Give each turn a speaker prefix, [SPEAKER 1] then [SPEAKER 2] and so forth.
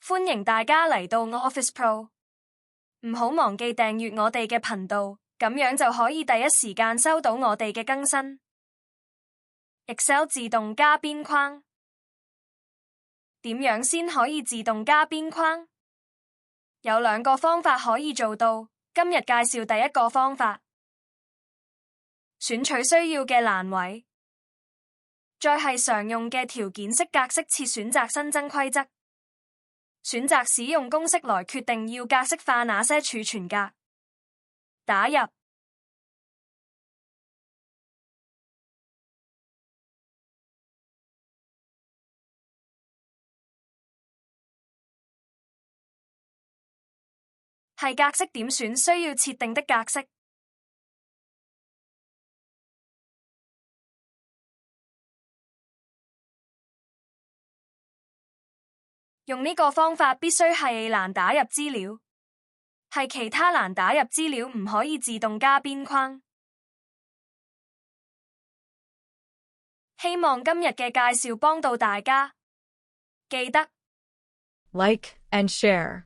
[SPEAKER 1] 歡迎大家嚟到 Office Pro， 唔好忘記訂閱我哋嘅頻道，咁樣就可以第一時間收到我哋嘅更新。Excel 自動加邊框，點樣先可以自動加邊框？有兩個方法可以做到，今日介紹第一個方法。選取需要嘅欄位，再係常用嘅條件式格式設選擇新增規則，選擇使用公式來決定要格式化哪些儲存格，打入係格式點選需要設定的格式。用呢個方法必須係 A 欄打入資料，係其他欄打入資料唔可以自動加邊框。希望今日嘅介紹幫到大家，記得
[SPEAKER 2] like and share.